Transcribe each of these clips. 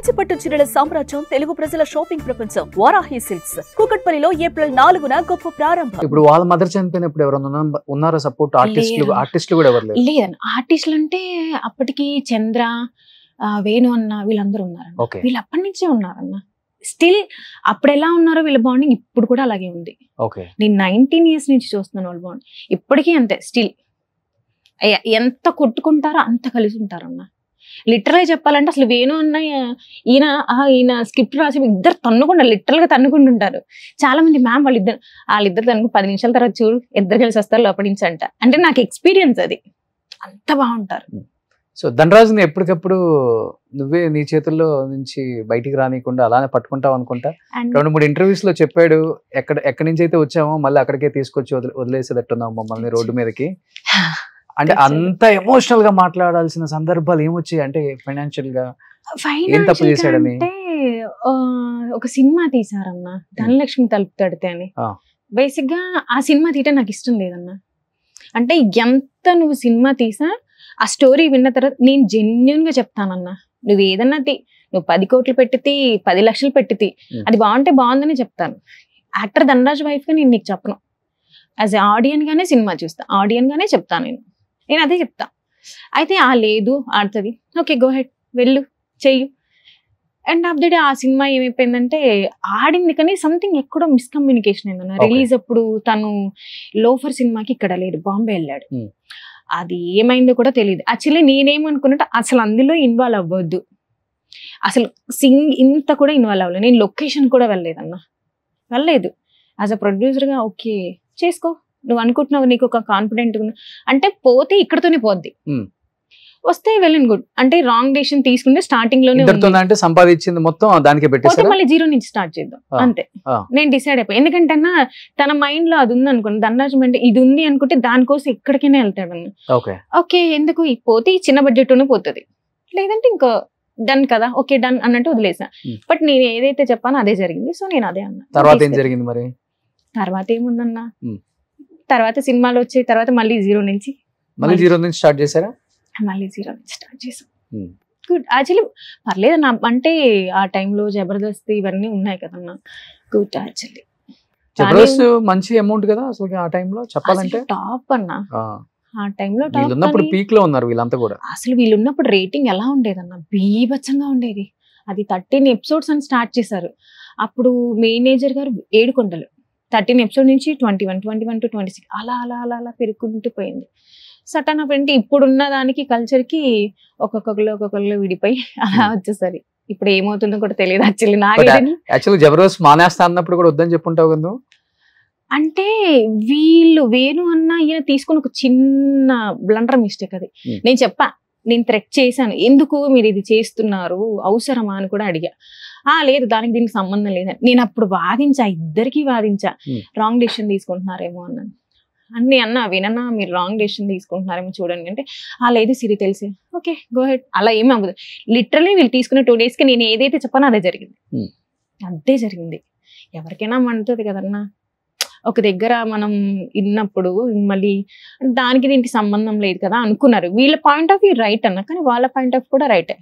కంచిపట్టు చీరల సామ్రాజ్యం తెలుగు ప్రజల షాపింగ్ ప్రపంచం వారాహి సిల్క్స్ కూకట్పల్లిలో ఏప్రిల్ 4న గొప్ప ప్రారంభం. ఇప్పుడు వాళ్ళ మదర్ చనిపోయినప్పుడు ఎవరైనా ఉన్నారా సపోర్ట్? ఆర్టిస్టులు కూడా ఎవరు లేదండి. ఆర్టిస్టులు అంటే అప్పటికి చంద్ర, వేణు అన్న వీళ్ళందరూ ఉన్నారన్న. వీళ్ళు అప్పటి నుంచే ఉన్నారన్న. స్టిల్ అప్పుడు ఎలా ఉన్నారో వీళ్ళ బాండింగ్ ఇప్పుడు కూడా అలాగే ఉంది. నేను 19 years నుంచి చూస్తున్నాను వాళ్ళ బాండింగ్. ఇప్పటికీ అంతే. స్టిల్ ఎంత కొట్టుకుంటారో అంత కలిసి ఉంటారన్న. లిటరల్ గా చెప్పాలంటే అసలు వేణు అన్న ఈయన స్క్రిప్ట్ రాసి ఇద్దరు తన్నుకుండా లిటరల్ గా తన్నుకుంటుంటారు. చాలా మంది మ్యామ్ వాళ్ళిద్దరు తనకు 10 నిమిషాల తర్వాత చూడు ఇద్దరు కలిసి వస్తారు లోపలి నుంచి అంట. అంటే నాకు ఎక్స్పీరియన్స్ అది. అంత బాగుంటారు. సో ధనరాజుని ఎప్పటికప్పుడు నువ్వే నీ చేతుల్లో నుంచి బయటికి రానికుండా అలానే పట్టుకుంటావు అనుకుంటా. 2-3 ఇంటర్వ్యూస్ లో చెప్పాడు, ఎక్కడి నుంచి అయితే వచ్చామో మళ్ళీ అక్కడికే తీసుకొచ్చి వదిలేసేటట్టున్నావు మమ్మల్ని రోడ్డు మీదకి. అంటే అంత ఎమోషనల్ గా మాట్లాడాల్సిన సందర్భాలు ఏమొచ్చాయి? అంటే ఫైనాన్షియల్ గా ఏం తప్పు చేశాడని? ఒక సినిమా తీసారన్న, ధనలక్ష్మి తలుపు తడితే అని. బేసిక్ గా ఆ సినిమా తీయటం నాకు ఇష్టం లేదన్న. అంటే ఎంత నువ్వు సినిమా తీసా ఆ స్టోరీ విన్న తర్వాత నేను జెన్యున్ గా చెప్తానన్నా. నువ్వు ఏదన్నా నువ్వు 10 కోట్లు పెట్టితే 10 లక్షలు పెట్టితే అది బాగుంటే బాగుందని చెప్తాను. యాక్టర్ ధనరాజ్ వైఫ్ గా నేను నీకు చెప్పను. యాజ్ ఆడియన్ గానే సినిమా చూస్తా, ఆడియన్ గానే చెప్తాను. నేను అదే చెప్తా. అయితే లేదు ఆడుతుంది, ఓకే గో హెడ్, వెళ్ళు చెయ్యి. అండ్ ఆఫ్ ది డే ఆ సినిమా ఏమైపోయిందంటే ఆడింది కానీ సంథింగ్ ఎక్కడో మిస్కమ్యూనికేషన్ అయిందన్న. రిలీజ్ అప్పుడు తను లోఫర్ సినిమాకి ఇక్కడ లేడు, బాంబే వెళ్ళాడు. అది ఏమైందో కూడా తెలియదు. యాక్చువల్లీ నేనేమనుకున్నట్టు అసలు అందులో ఇన్వాల్వ్ అవ్వద్దు, అసలు ఇంత కూడా ఇన్వాల్వ్ అవ్వలేదు. నేను లొకేషన్ కూడా వెళ్ళలేదన్న, వెళ్ళలేదు. యాజ్ అ ప్రొడ్యూసర్గా ఓకే చేసుకో, నువ్వు అనుకుంటున్నావు నీకు ఒక కాన్ఫిడెంట్ అంటే పోతే ఇక్కడతోనే పోద్ది, వస్తే వెల్ అండ్ గుడ్. అంటే రాంగ్ డెసిషన్ తీసుకుంటే స్టార్టింగ్ లోనే అంటే సంపాదించింది మొత్తం దానికి పెట్టేసి మళ్ళీ 0 నుంచి స్టార్ట్ చేద్దాం అంతే. నేను డిసైడ్ అయిపోయి, ఎందుకంటే తన మైండ్ లో అది ఉంది అనుకోండి, ధనరాజు అంటే ఇది ఉంది అనుకుంటే దానికోసం ఎక్కడికైనా వెళ్తాడన్న. ఓకే ఎందుకు పోతే చిన్న బడ్జెట్ లోనే పోతుంది, లేదంటే ఇంకా డన్ కదా, ఓకే డన్ అన్నట్టు వదిలేసా. బట్ నేను ఏదైతే చెప్పానో అదే జరిగింది. సో నేను అదే అన్నా. తర్వాత ఏం జరిగింది మరి? తర్వాత ఏముందన్నా, తర్వాత సినిమాలు వచ్చే తర్వాత మళ్ళీ 0 నుంచి స్టార్ట్ చేశారా? మళ్ళీ 0 నుంచి స్టార్ట్ చేసాం. గుడ్. యాక్చువల్లీ పర్లేదు నా, అంటే ఆ టైంలో జబర్దస్త్ ఇవన్నీ ఉన్నాయి కదన్నా. గుడ్. యాక్చువల్లీ జబర్దస్త్ మంచి అమౌంట్ కదా అసలు ఆ టైంలో చెప్పాలంటే. టాప్ అన్న ఆ టైంలో. పీక్ లో ఉన్నారు వీళ్ళంతా కూడా. అసలు వీళ్ళు ఉన్నప్పుడు రేటింగ్ ఎలా ఉండేదన్న, బీభత్సంగా ఉండేది. అది 13 episodes అని స్టార్ట్ చేశారు. అప్పుడు మేనేజర్ గారు 7 కొండలు 13 episodes నుంచి 21, 21 to 26 అలా అలా అలా అలా పెరుగుకుంటూ పోయింది. సటన్ ఆఫ్ అంటే ఇప్పుడున్న దానికి కల్చర్ కి ఒక్కొక్కరు విడిపోయి అలా వచ్చేసరి ఇప్పుడు ఏమవుతుందో కూడా తెలియదు. యాక్చువల్లీ జబర్దస్త్ మానేస్తా అన్నప్పుడు కూడా వద్దని చెప్పుంటావు కదా. అంటే వీళ్ళు వేణు అన్న ఈయన తీసుకుని ఒక చిన్న బ్లండర్ మిస్టేక్ అది. నేను చెప్పా, నేను థ్రెట్ చేశాను, ఎందుకు మీరు ఇది చేస్తున్నారు, అవసరమా అని కూడా అడిగా. లేదు దానికి దీనికి సంబంధం లేదని నేను అప్పుడు వాదించా, ఇద్దరికి వాదించా. రాంగ్ డెసిషన్ తీసుకుంటున్నారేమో అన్నాను. అన్ని అన్నా వినన్నా మీరు రాంగ్ డెసిషన్ తీసుకుంటున్నారేమో చూడండి అంటే లేదు సిరి తెలిసే, ఓకే గో హెడ్. అలా ఏమి అవ్వదు. లిటరలీ వీళ్ళు తీసుకునే 2 days కి నేను ఏదైతే చెప్పానో అదే జరిగింది. అదే జరిగింది. ఎవరికైనా మండుతుంది కదన్నా. ఒక దగ్గర మనం విన్నప్పుడు మళ్ళీ దానికి దీనికి సంబంధం లేదు కదా అనుకున్నారు. వీళ్ళ పాయింట్ ఆఫ్ వ్యూ రైట్ అన్న, కానీ వాళ్ళ పాయింట్ ఆఫ్ కూడా రైటే.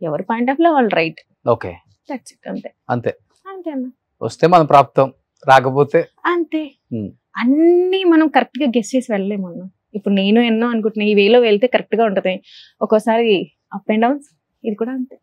ఎవరి పాయింట్ ఆఫ్ లో వాళ్ళు రైట్. Okay that's it. అంతే అంతే అంతే అన్న. వస్తే మనం ప్రాప్తం, రాకపోతే అంతే. అన్ని మనం కరెక్ట్ గా గెస్ చేసి వెళ్ళలేమన్నా. ఇప్పుడు నేను ఎన్నో అనుకుంటున్నా, ఈ వేలో వెళ్తే కరెక్ట్ గా ఉంటది, ఒక్కోసారి అప్ అండ్ డౌన్స్. ఇది కూడా అంతే.